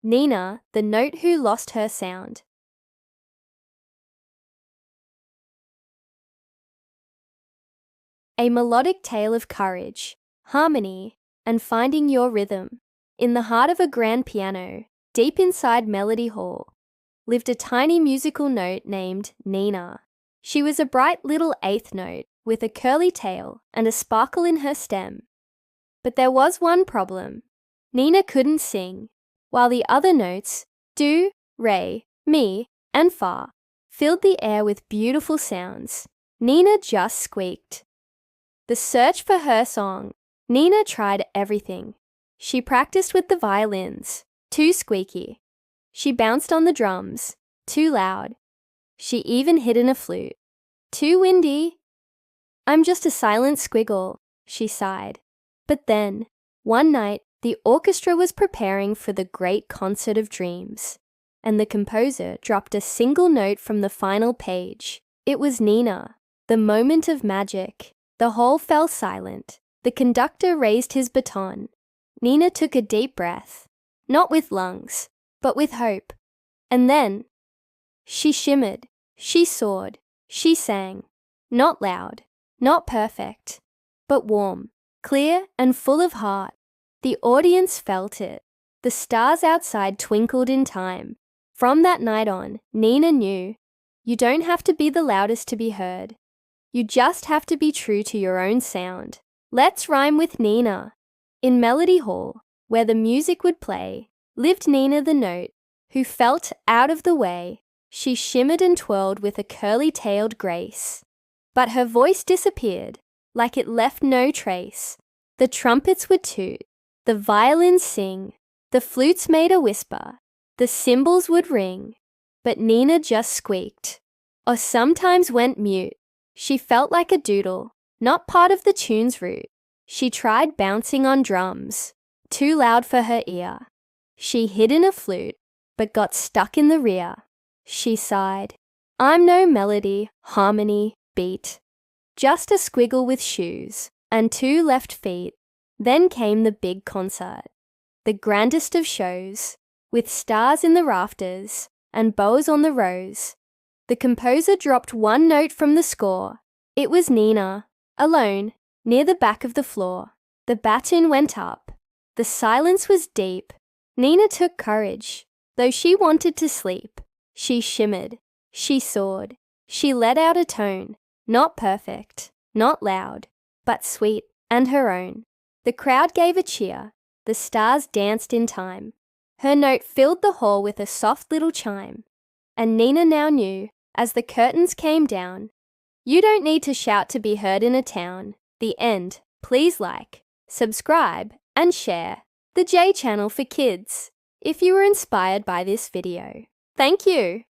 Nina, the Note Who Lost Her Sound. A melodic tale of courage, harmony, and finding your rhythm. In the heart of a grand piano, deep inside Melody Hall, lived a tiny musical note named Nina. She was a bright little eighth note with a curly tail and a sparkle in her stem. But there was one problem. Nina couldn't sing, while the other notes, do, re, mi, and fa, filled the air with beautiful sounds. Nina just squeaked. The search for her song. Nina tried everything. She practiced with the violins, too squeaky. She bounced on the drums, too loud. She even hid in a flute, too windy. I'm just a silent squiggle, she sighed. But then, one night, the orchestra was preparing for the great concert of dreams, and the composer dropped a single note from the final page. It was Nina, the moment of magic. The hall fell silent. The conductor raised his baton. Nina took a deep breath, not with lungs, but with hope. And then, she shimmered, she soared, she sang. Not loud, not perfect, but warm, clear, and full of heart. The audience felt it. The stars outside twinkled in time. From that night on, Nina knew, you don't have to be the loudest to be heard. You just have to be true to your own sound. Let's rhyme with Nina. In Melody Hall, where the music would play, lived Nina the Note, who felt out of the way. She shimmered and twirled with a curly-tailed grace. But her voice disappeared, like it left no trace. The trumpets would toot, the violins sing, the flutes made a whisper, the cymbals would ring, but Nina just squeaked, or sometimes went mute. She felt like a doodle, not part of the tune's root. She tried bouncing on drums, too loud for her ear. She hid in a flute, but got stuck in the rear. She sighed, I'm no melody, harmony, beat. Just a squiggle with shoes, and two left feet. Then came the big concert, the grandest of shows, with stars in the rafters and bows on the rows. The composer dropped one note from the score. It was Nina, alone, near the back of the floor. The baton went up. The silence was deep. Nina took courage, though she wanted to sleep. She shimmered. She soared. She let out a tone, not perfect, not loud, but sweet and her own. The crowd gave a cheer. The stars danced in time. Her note filled the hall with a soft little chime. And Nina now knew, as the curtains came down, you don't need to shout to be heard in a town. The end. Please like, subscribe, and share the J channel for kids if you were inspired by this video. Thank you.